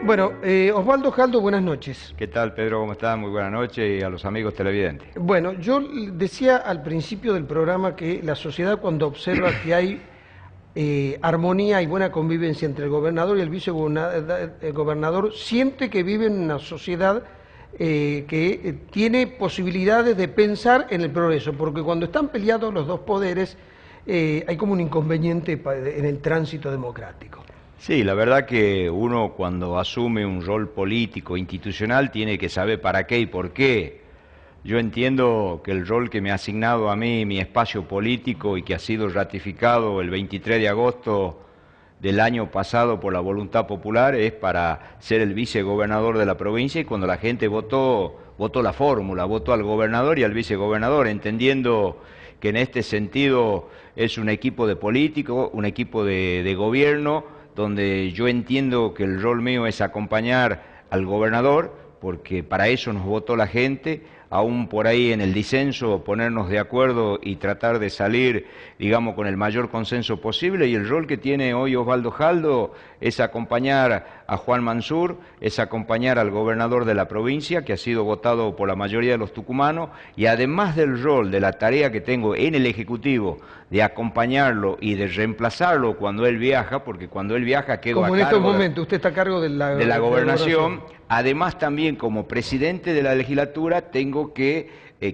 Bueno, Osvaldo Jaldo, buenas noches. ¿Qué tal, Pedro? ¿Cómo estás? Muy buenas noches y a los amigos televidentes. Bueno, yo decía al principio del programa que la sociedad, cuando observa que hay armonía y buena convivencia entre el gobernador y el vicegobernador, siente que vive en una sociedad que tiene posibilidades de pensar en el progreso, porque cuando están peleados los dos poderes hay como un inconveniente en el tránsito democrático. Sí, la verdad que uno cuando asume un rol político, institucional, tiene que saber para qué y por qué. Yo entiendo que el rol que me ha asignado a mí, mi espacio político, y que ha sido ratificado el 23 de agosto del año pasado por la voluntad popular, es para ser el vicegobernador de la provincia, y cuando la gente votó la fórmula, votó al gobernador y al vicegobernador, entendiendo que en este sentido es un equipo de políticos, un equipo de gobierno, donde yo entiendo que el rol mío es acompañar al gobernador, porque para eso nos votó la gente, aún por ahí en el disenso ponernos de acuerdo y tratar de salir, digamos, con el mayor consenso posible, y el rol que tiene hoy Osvaldo Jaldo es acompañar a Juan Mansur, es acompañar al gobernador de la provincia, que ha sido votado por la mayoría de los tucumanos, y además del rol, de la tarea que tengo en el Ejecutivo, de acompañarlo y de reemplazarlo cuando él viaja, porque cuando él viaja quedo Como a en cargo estos momentos, usted está a cargo de la gobernación. Además también como presidente de la legislatura tengo que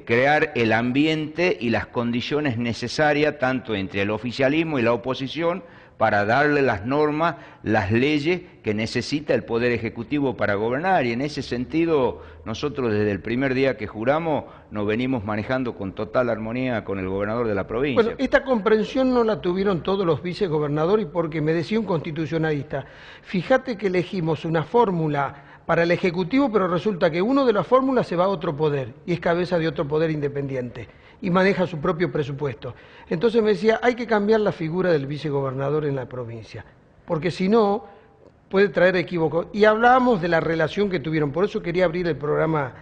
crear el ambiente y las condiciones necesarias tanto entre el oficialismo y la oposición para darle las normas, las leyes que necesita el Poder Ejecutivo para gobernar, y en ese sentido nosotros desde el primer día que juramos nos venimos manejando con total armonía con el gobernador de la provincia. Bueno, esta comprensión no la tuvieron todos los vicegobernadores, porque me decía un constitucionalista, fíjate que elegimos una fórmula para el Ejecutivo, pero resulta que uno de las fórmulas se va a otro poder, y es cabeza de otro poder independiente, y maneja su propio presupuesto. Entonces me decía, hay que cambiar la figura del vicegobernador en la provincia, porque si no, puede traer equívocos. Y hablábamos de la relación que tuvieron, por eso quería abrir el programa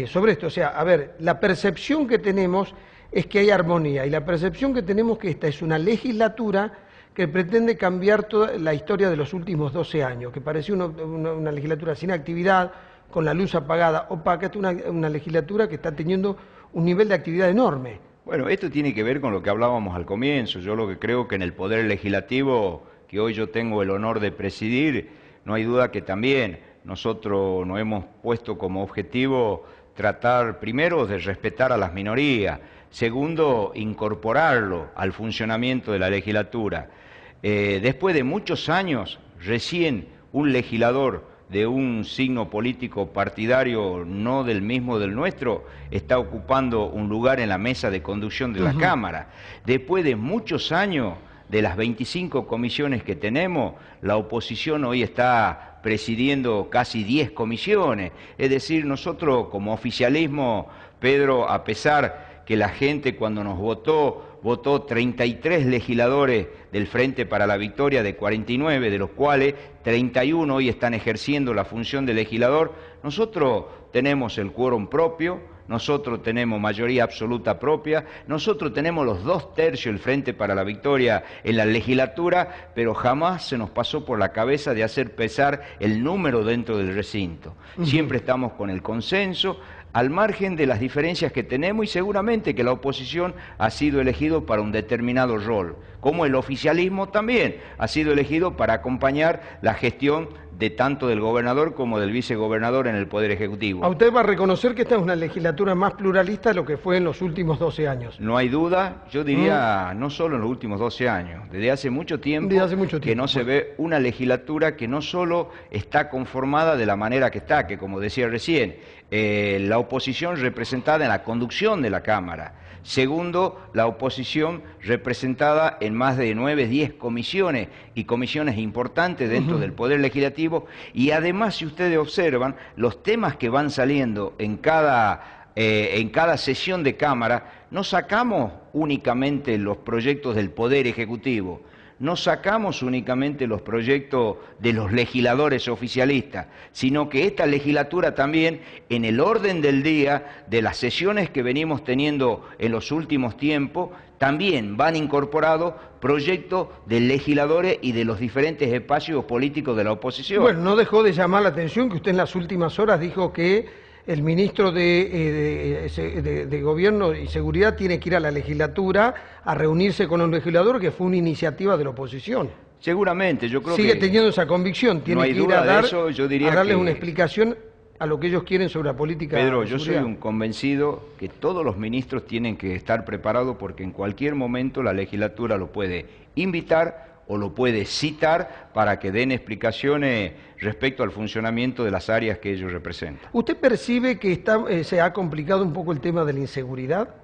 sobre esto. O sea, a ver, la percepción que tenemos es que hay armonía, y la percepción que tenemos que esta es una legislatura que pretende cambiar toda la historia de los últimos 12 años, que parecía una legislatura sin actividad, con la luz apagada, opaca. Esta es una legislatura que está teniendo un nivel de actividad enorme. Bueno, esto tiene que ver con lo que hablábamos al comienzo. Yo lo que creo que en el Poder Legislativo, que hoy yo tengo el honor de presidir, no hay duda que también nosotros nos hemos puesto como objetivo tratar primero de respetar a las minorías, segundo, incorporarlo al funcionamiento de la legislatura. Después de muchos años, recién un legislador de un signo político partidario no del mismo del nuestro está ocupando un lugar en la mesa de conducción de la Cámara. Después de muchos años, de las 25 comisiones que tenemos, la oposición hoy está presidiendo casi 10 comisiones. Es decir, nosotros como oficialismo, Pedro, a pesar que la gente cuando nos votó 33 legisladores del Frente para la Victoria de 49, de los cuales 31 hoy están ejerciendo la función de legislador. Nosotros tenemos el quórum propio, nosotros tenemos mayoría absoluta propia, nosotros tenemos los 2/3 del Frente para la Victoria en la legislatura, pero jamás se nos pasó por la cabeza de hacer pesar el número dentro del recinto. Siempre estamos con el consenso, al margen de las diferencias que tenemos, y seguramente que la oposición ha sido elegido para un determinado rol, como el oficialismo también ha sido elegido para acompañar la gestión de tanto del gobernador como del vicegobernador en el Poder Ejecutivo. ¿A usted va a reconocer que esta es una legislatura más pluralista de lo que fue en los últimos 12 años? No hay duda, yo diría, no solo en los últimos 12 años, desde hace mucho tiempo, que no se ve una legislatura que no solo está conformada de la manera que está, que como decía recién, la oposición representada en la conducción de la Cámara. Segundo, la oposición representada en más de 9, 10 comisiones y comisiones importantes dentro del Poder Legislativo. Y además, si ustedes observan, los temas que van saliendo en cada sesión de Cámara, no sacamos únicamente los proyectos del Poder Ejecutivo. no sacamos únicamente los proyectos de los legisladores oficialistas, sino que esta legislatura también, en el orden del día de las sesiones que venimos teniendo en los últimos tiempos, también van incorporados proyectos de legisladores y de los diferentes espacios políticos de la oposición. Bueno, no dejó de llamar la atención que usted en las últimas horas dijo que el ministro de Gobierno y Seguridad tiene que ir a la legislatura a reunirse con los legisladores, que fue una iniciativa de la oposición. Seguramente, yo creo Sigue que teniendo esa convicción, tiene no hay que ir duda a, dar, de eso, yo diría a darles que, una explicación a lo que ellos quieren sobre la política Pedro, de yo soy seguridad. un convencido que todos los ministros tienen que estar preparados porque en cualquier momento la legislatura lo puede invitar o lo puede citar para que den explicaciones respecto al funcionamiento de las áreas que ellos representan. ¿Usted percibe que se ha complicado un poco el tema de la inseguridad?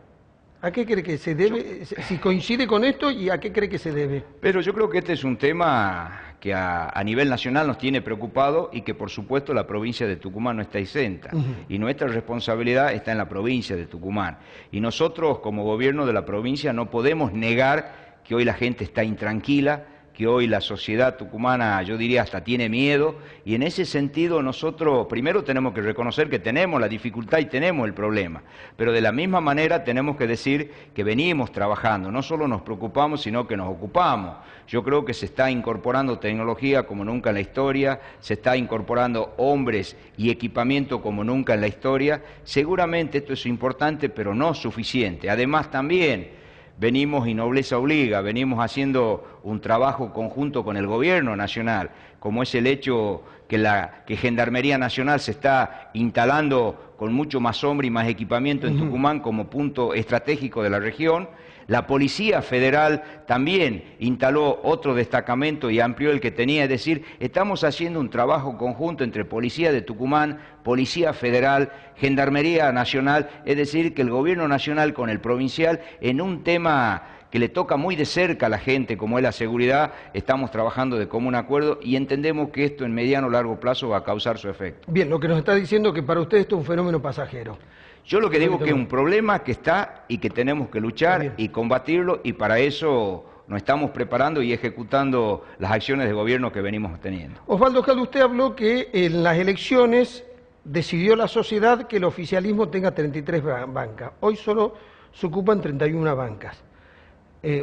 ¿A qué cree que se debe? Si coincide con esto, ¿y a qué cree que se debe? Pero yo creo que este es un tema que a nivel nacional nos tiene preocupado y que por supuesto la provincia de Tucumán no está exenta. Y nuestra responsabilidad está en la provincia de Tucumán. Y nosotros como gobierno de la provincia no podemos negar que hoy la gente está intranquila, que hoy la sociedad tucumana, yo diría, hasta tiene miedo, y en ese sentido nosotros primero tenemos que reconocer que tenemos la dificultad y tenemos el problema, pero de la misma manera tenemos que decir que venimos trabajando, no solo nos preocupamos, sino que nos ocupamos. Yo creo que se está incorporando tecnología como nunca en la historia, se está incorporando hombres y equipamiento como nunca en la historia. Seguramente esto es importante, pero no suficiente. Además también venimos, y nobleza obliga, venimos haciendo un trabajo conjunto con el gobierno nacional, como es el hecho que Gendarmería Nacional se está instalando con mucho más hombre y más equipamiento en Tucumán como punto estratégico de la región. La Policía Federal también instaló otro destacamento y amplió el que tenía, es decir, estamos haciendo un trabajo conjunto entre Policía de Tucumán, Policía Federal, Gendarmería Nacional, es decir, que el Gobierno Nacional con el provincial en un tema que le toca muy de cerca a la gente, como es la seguridad, estamos trabajando de común acuerdo y entendemos que esto en mediano o largo plazo va a causar su efecto. Bien, lo que nos está diciendo es que para usted esto es un fenómeno pasajero. Yo lo que digo que es un problema que está y que tenemos que luchar y combatirlo, y para eso nos estamos preparando y ejecutando las acciones de gobierno que venimos teniendo. Osvaldo Caldo, usted habló que en las elecciones decidió la sociedad que el oficialismo tenga 33 bancas. Hoy solo se ocupan 31 bancas.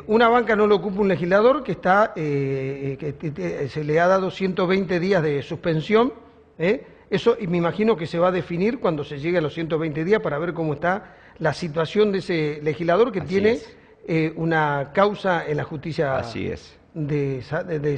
Una banca no lo ocupa un legislador que se le ha dado 120 días de suspensión. Eso y me imagino que se va a definir cuando se llegue a los 120 días para ver cómo está la situación de ese legislador que tiene una causa en la justicia de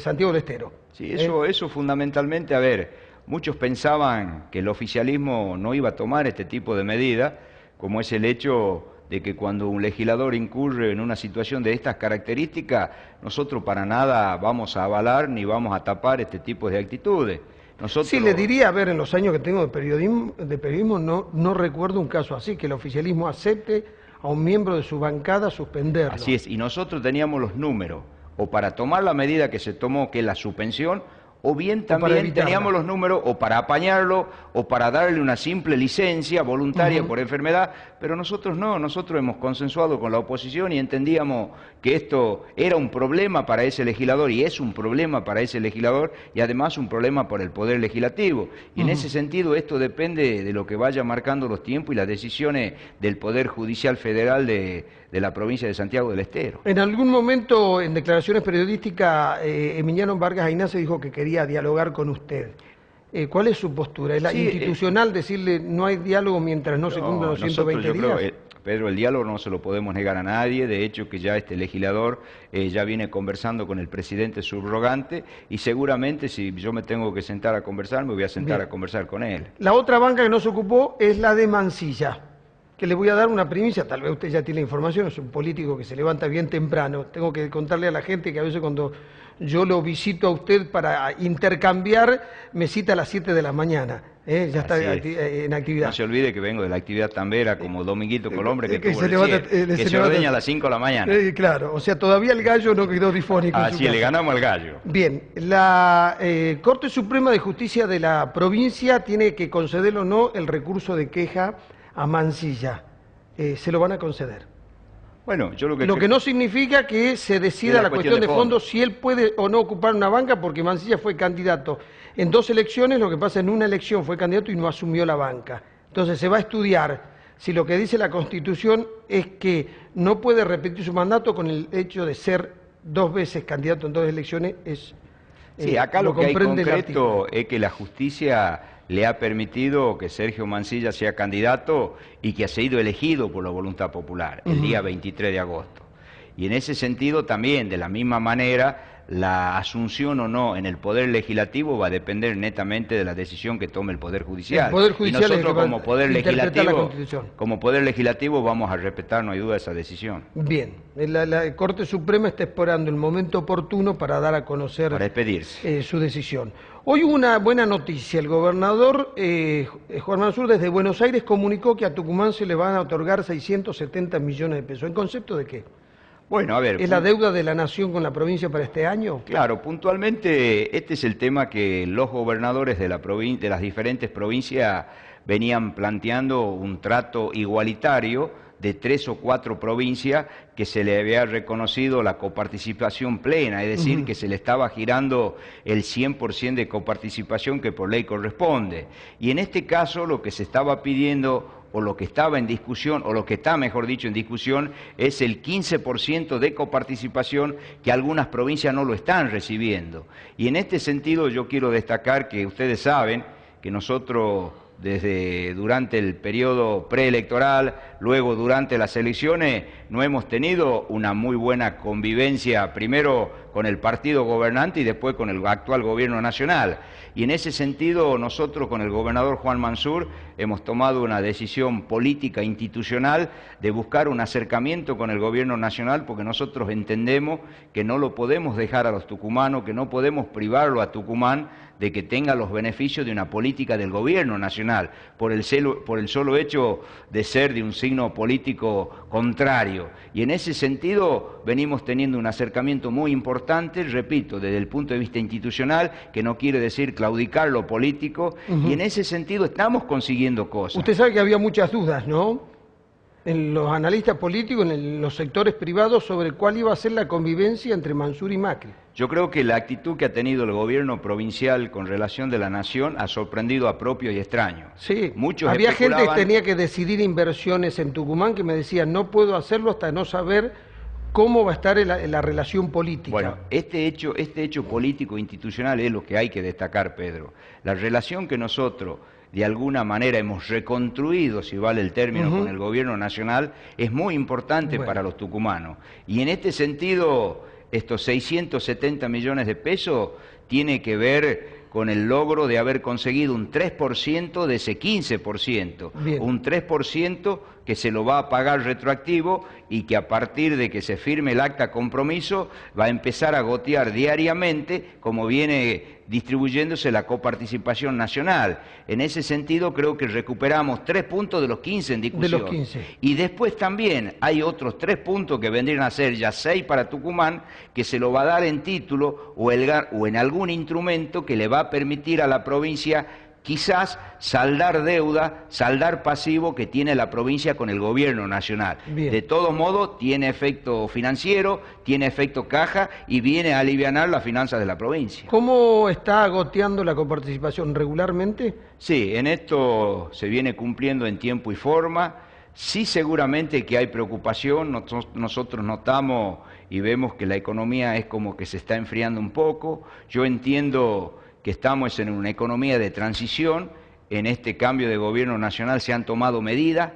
Santiago del Estero. Sí, eso fundamentalmente, a ver, muchos pensaban que el oficialismo no iba a tomar este tipo de medidas, como es el hecho de que cuando un legislador incurre en una situación de estas características, nosotros para nada vamos a avalar ni vamos a tapar este tipo de actitudes. Nosotros... Sí, le diría, a ver, en los años que tengo de periodismo no recuerdo un caso así, que el oficialismo acepte a un miembro de su bancada suspenderlo. Así es, y nosotros teníamos los números, o para tomar la medida que se tomó, que es la suspensión, o bien también teníamos los números o para apañarlo o para darle una simple licencia voluntaria por enfermedad, pero nosotros no, nosotros hemos consensuado con la oposición y entendíamos que esto era un problema para ese legislador y es un problema para ese legislador y además un problema para el Poder Legislativo. Y en ese sentido esto depende de lo que vaya marcando los tiempos y las decisiones del Poder Judicial Federal de la provincia de Santiago del Estero. En algún momento, en declaraciones periodísticas, Emiliano Vargas Ayná se dijo que quería dialogar con usted. ¿Cuál es su postura? ¿Es la institucional decirle no hay diálogo mientras no se cumplan los 120 días? Creo, Pedro, el diálogo no se lo podemos negar a nadie, de hecho que ya este legislador ya viene conversando con el presidente subrogante y seguramente si yo me tengo que sentar a conversar, me voy a sentar a conversar con él. La otra banca que no se ocupó es la de Mansilla, que le voy a dar una primicia, tal vez usted ya tiene información, es un político que se levanta bien temprano. Tengo que contarle a la gente que a veces cuando yo lo visito a usted para intercambiar, me cita a las 7 de la mañana. Ya está en actividad. No se olvide que vengo de la actividad tambera como Dominguito Colombre, que se ordeña a las 5 de la mañana. Claro, o sea, todavía el gallo no quedó difónico. Así le ganamos al gallo. Bien, la Corte Suprema de Justicia de la provincia tiene que conceder o no el recurso de queja a Mansilla. ¿Se lo van a conceder? Bueno, yo Lo que no significa que se decida la cuestión de fondo si él puede o no ocupar una banca, porque Mansilla fue candidato en 2 elecciones, lo que pasa en una elección fue candidato y no asumió la banca. Entonces se va a estudiar si lo que dice la Constitución es que no puede repetir su mandato con el hecho de ser 2 veces candidato en 2 elecciones. Sí, acá lo que hay concreto es que la justicia le ha permitido que Sergio Mansilla sea candidato y que ha sido elegido por la voluntad popular el día 23 de agosto. Y en ese sentido también, de la misma manera, la asunción o no en el Poder Legislativo va a depender netamente de la decisión que tome el Poder Judicial. El Poder Judicial y nosotros como Poder Legislativo vamos a respetar, no hay duda, esa decisión. Bien, la Corte Suprema está esperando el momento oportuno para dar a conocer para expedirse. Su decisión. Hoy hubo una buena noticia. El gobernador Juan Mansur desde Buenos Aires comunicó que a Tucumán se le van a otorgar 670 millones de pesos. ¿En concepto de qué? Bueno, a ver... ¿Es la deuda de la Nación con la provincia para este año? Claro, puntualmente este es el tema que los gobernadores de las diferentes provincias venían planteando, un trato igualitario de 3 o 4 provincias que se le había reconocido la coparticipación plena, es decir, que se le estaba girando el 100% de coparticipación que por ley corresponde. Y en este caso lo que se estaba pidiendo, o lo que estaba en discusión, o lo que está, mejor dicho, en discusión, es el 15% de coparticipación que algunas provincias no lo están recibiendo. Y en este sentido yo quiero destacar que ustedes saben que nosotros durante el periodo preelectoral, luego durante las elecciones, no hemos tenido una muy buena convivencia, primero con el partido gobernante y después con el actual gobierno nacional. Y en ese sentido, nosotros con el gobernador Juan Mansur hemos tomado una decisión política institucional de buscar un acercamiento con el gobierno nacional, porque nosotros entendemos que no lo podemos dejar a los tucumanos, que no podemos privarlo a Tucumán de que tenga los beneficios de una política del gobierno nacional, por el solo hecho de ser de un signo político contrario. Y en ese sentido venimos teniendo un acercamiento muy importante, repito, desde el punto de vista institucional, que no quiere decir claudicar lo político, y en ese sentido estamos consiguiendo cosas. Usted sabe que había muchas dudas, ¿no?, en los analistas políticos, en los sectores privados, sobre cuál iba a ser la convivencia entre Mansur y Macri. Yo creo que la actitud que ha tenido el gobierno provincial con relación de la Nación ha sorprendido a propios y extraños. Sí, había gente que tenía que decidir inversiones en Tucumán que me decía, no puedo hacerlo hasta no saber cómo va a estar la relación política. Bueno, este hecho político institucional es lo que hay que destacar, Pedro. La relación que nosotros de alguna manera hemos reconstruido, si vale el término, con el gobierno nacional, es muy importante para los tucumanos. Y en este sentido, estos 670 millones de pesos tiene que ver con el logro de haber conseguido un 3% de ese 15%, un 3% que se lo va a pagar retroactivo y que a partir de que se firme el acta compromiso va a empezar a gotear diariamente como viene distribuyéndose la coparticipación nacional. En ese sentido creo que recuperamos 3 puntos de los 15 en discusión. De los 15. Y después también hay otros 3 puntos que vendrían a ser ya 6 para Tucumán, que se lo va a dar en título o en algún instrumento que le va a permitir a la provincia quizás saldar deuda, saldar pasivo que tiene la provincia con el gobierno nacional. Bien. De todos modos, tiene efecto financiero, tiene efecto caja y viene a alivianar las finanzas de la provincia. ¿Cómo está goteando la coparticipación? ¿Regularmente? Sí, en esto se viene cumpliendo en tiempo y forma. Sí, seguramente que hay preocupación, nosotros notamos y vemos que la economía es como que se está enfriando un poco. Yo entiendo que estamos en una economía de transición, en este cambio de gobierno nacional se han tomado medidas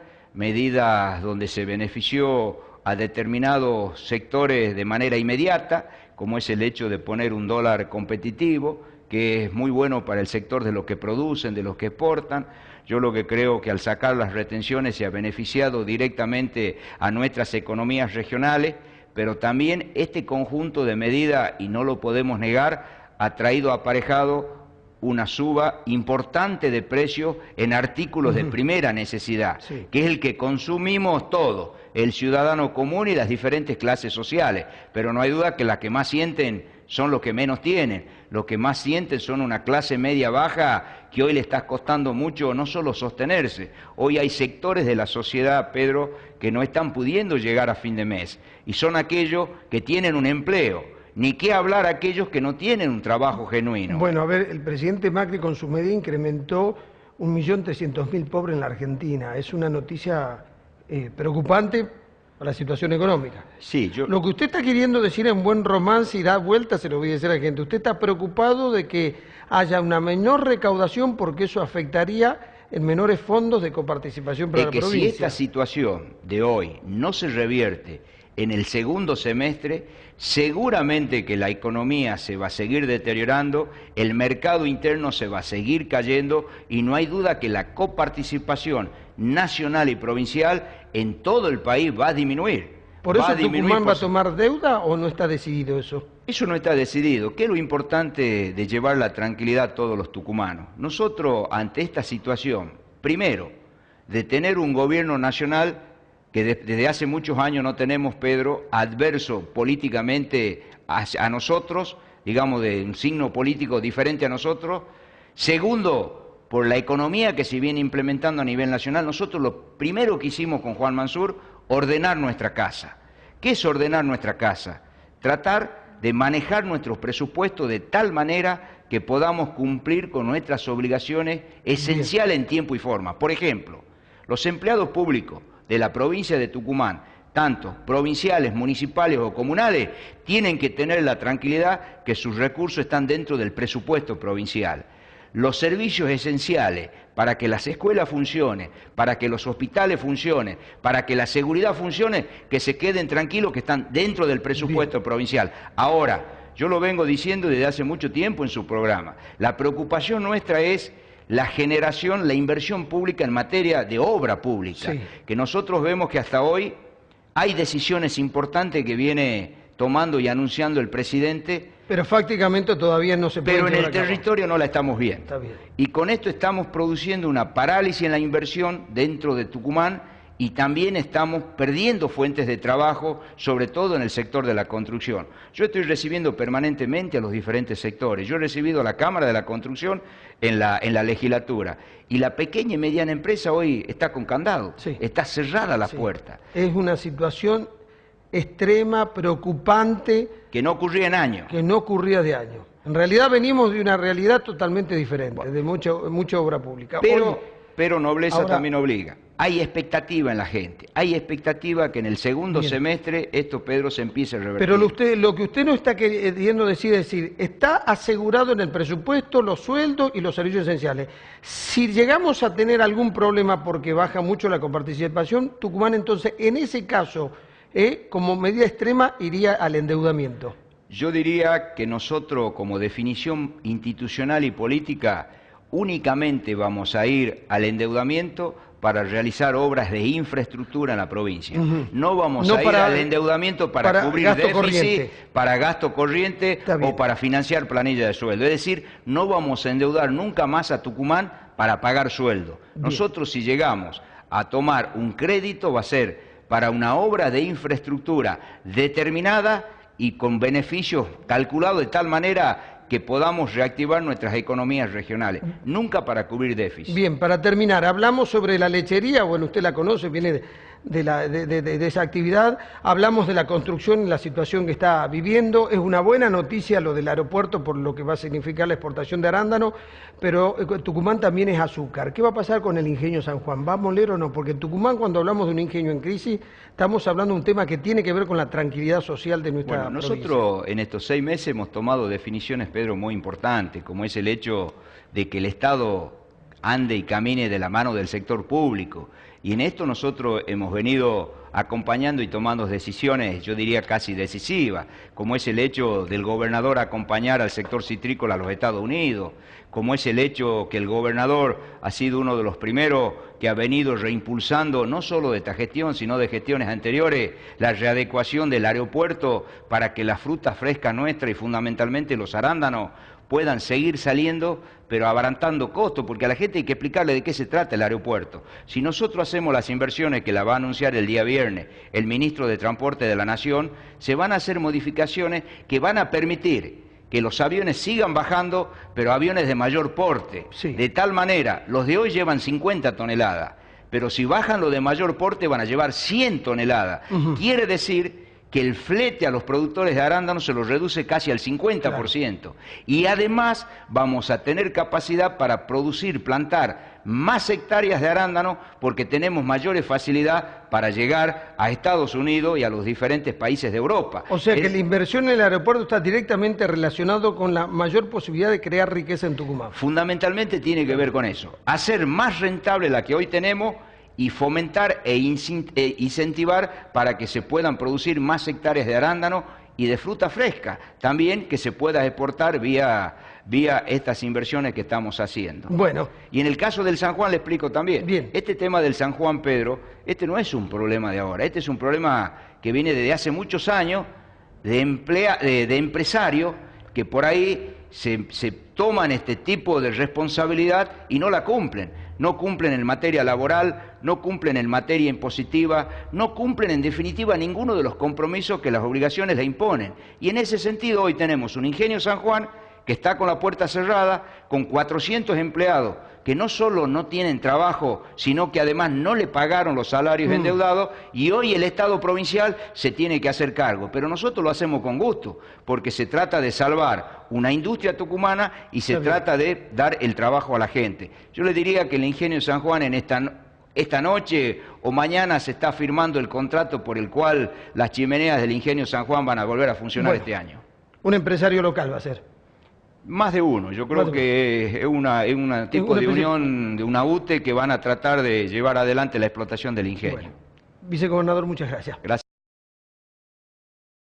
donde se benefició a determinados sectores de manera inmediata, como es el hecho de poner un dólar competitivo, que es muy bueno para el sector de los que producen, de los que exportan. Yo lo que creo que al sacar las retenciones se ha beneficiado directamente a nuestras economías regionales, pero también este conjunto de medidas, y no lo podemos negar, ha traído aparejado una suba importante de precios en artículos de primera necesidad, que es el que consumimos todos, el ciudadano común y las diferentes clases sociales. Pero no hay duda que las que más sienten son los que menos tienen, los que más sienten son una clase media baja que hoy le está costando mucho no solo sostenerse, hoy hay sectores de la sociedad, Pedro, que no están pudiendo llegar a fin de mes, y son aquellos que tienen un empleo, ni qué hablar aquellos que no tienen un trabajo genuino. Bueno, a ver, el presidente Macri con su medida incrementó 1.300.000 pobres en la Argentina, es una noticia preocupante para la situación económica. Sí, Lo que usted está queriendo decir en buen romance y da vuelta, se lo voy a decir a la gente, usted está preocupado de que haya una menor recaudación porque eso afectaría en menores fondos de coparticipación para la provincia. Si esta situación de hoy no se revierte en el segundo semestre, seguramente que la economía se va a seguir deteriorando, el mercado interno se va a seguir cayendo y no hay duda que la coparticipación nacional y provincial en todo el país va a disminuir. ¿Por eso Tucumán va a tomar deuda o no está decidido eso? Eso no está decidido. ¿Qué es lo importante de llevar la tranquilidad a todos los tucumanos? Nosotros, ante esta situación, primero, de tener un gobierno nacional que desde hace muchos años no tenemos, Pedro, adverso políticamente a nosotros, digamos, de un signo político diferente a nosotros. Segundo, por la economía que se viene implementando a nivel nacional, nosotros lo primero que hicimos con Juan Mansur, ordenar nuestra casa. ¿Qué es ordenar nuestra casa? Tratar de manejar nuestros presupuestos de tal manera que podamos cumplir con nuestras obligaciones esenciales en tiempo y forma. Por ejemplo, los empleados públicos de la provincia de Tucumán, tanto provinciales, municipales o comunales, tienen que tener la tranquilidad que sus recursos están dentro del presupuesto provincial. Los servicios esenciales para que las escuelas funcionen, para que los hospitales funcionen, para que la seguridad funcione, que se queden tranquilos que están dentro del presupuesto provincial. Ahora, yo lo vengo diciendo desde hace mucho tiempo en su programa, la preocupación nuestra es la generación, la inversión pública en materia de obra pública, que nosotros vemos que hasta hoy hay decisiones importantes que viene tomando y anunciando el presidente. Pero fácticamente todavía no se puede. Pero en el territorio no la estamos viendo. Está bien. Y con esto estamos produciendo una parálisis en la inversión dentro de Tucumán y también estamos perdiendo fuentes de trabajo, sobre todo en el sector de la construcción. Yo estoy recibiendo permanentemente a los diferentes sectores. Yo he recibido a la Cámara de la Construcción en la legislatura. Y la pequeña y mediana empresa hoy está con candado, está cerrada la puerta. Es una situación extrema, preocupante. Que no ocurría en años. Que no ocurría de años. En realidad venimos de una realidad totalmente diferente, de mucha obra pública. Pero nobleza ahora, también obliga. Hay expectativa en la gente, hay expectativa que en el segundo semestre esto, Pedro, se empiece a revertir. Pero lo que usted no está queriendo decir es decir, está asegurado en el presupuesto los sueldos y los servicios esenciales. Si llegamos a tener algún problema porque baja mucho la coparticipación, Tucumán entonces, en ese caso, como medida extrema, iría al endeudamiento. Yo diría que nosotros, como definición institucional y política, únicamente vamos a ir al endeudamiento para realizar obras de infraestructura en la provincia. No vamos a ir al endeudamiento para cubrir déficit, corriente. Para gasto corriente o para financiar planilla de sueldo. Es decir, no vamos a endeudar nunca más a Tucumán para pagar sueldo. Nosotros, si llegamos a tomar un crédito, va a ser para una obra de infraestructura determinada y con beneficios calculados de tal manera que podamos reactivar nuestras economías regionales, nunca para cubrir déficit. Bien, para terminar, hablamos sobre la lechería, bueno, usted la conoce, viene de esa actividad, hablamos de la construcción y la situación que está viviendo, es una buena noticia lo del aeropuerto por lo que va a significar la exportación de arándano, pero Tucumán también es azúcar. ¿Qué va a pasar con el ingenio San Juan? ¿Va a moler o no? Porque en Tucumán, cuando hablamos de un ingenio en crisis, estamos hablando de un tema que tiene que ver con la tranquilidad social de nuestra provincia. Nosotros en estos 6 meses hemos tomado definiciones, Pedro, muy importantes, como es el hecho de que el Estado ande y camine de la mano del sector público. Y en esto nosotros hemos venido acompañando y tomando decisiones, yo diría casi decisivas, como es el hecho del gobernador acompañar al sector citrícola a los Estados Unidos, como es el hecho que el gobernador ha sido uno de los primeros que ha venido reimpulsando, no solo de esta gestión, sino de gestiones anteriores, la readecuación del aeropuerto para que la fruta fresca nuestra y fundamentalmente los arándanos puedan seguir saliendo, pero abaratando costos, porque a la gente hay que explicarle de qué se trata el aeropuerto. Si nosotros hacemos las inversiones que la va a anunciar el día viernes el ministro de Transporte de la Nación, se van a hacer modificaciones que van a permitir que los aviones sigan bajando, pero aviones de mayor porte. Sí. De tal manera, los de hoy llevan 50 toneladas, pero si bajan los de mayor porte van a llevar 100 toneladas. Quiere decir que el flete a los productores de arándanos se los reduce casi al 50%. Claro. Y además vamos a tener capacidad para producir, plantar más hectáreas de arándano porque tenemos mayores facilidad para llegar a Estados Unidos y a los diferentes países de Europa. O sea que la inversión en el aeropuerto está directamente relacionado con la mayor posibilidad de crear riqueza en Tucumán. Fundamentalmente tiene que ver con eso. Hacer más rentable la que hoy tenemos y fomentar e incentivar para que se puedan producir más hectáreas de arándano y de fruta fresca, también que se pueda exportar vía estas inversiones que estamos haciendo. Bueno. Y en el caso del San Juan le explico también. Bien. Este tema del San Juan, Pedro, este no es un problema de ahora, este es un problema que viene desde hace muchos años de empresarios que por ahí se toman este tipo de responsabilidad y no la cumplen. No cumplen en materia laboral, no cumplen en materia impositiva, no cumplen en definitiva ninguno de los compromisos que las obligaciones le imponen. Y en ese sentido hoy tenemos un Ingenio San Juan que está con la puerta cerrada, con 400 empleados que no solo no tienen trabajo, sino que además no le pagaron los salarios endeudados, y hoy el Estado provincial se tiene que hacer cargo. Pero nosotros lo hacemos con gusto, porque se trata de salvar una industria tucumana y se trata de dar el trabajo a la gente. Yo le diría que el Ingenio San Juan en esta noche o mañana se está firmando el contrato por el cual las chimeneas del Ingenio San Juan van a volver a funcionar este año. Un empresario local va a ser. Más de uno, yo creo que es un tipo de unión de una UTE que van a tratar de llevar adelante la explotación del ingenio. Bueno, vicegobernador, muchas gracias. Gracias.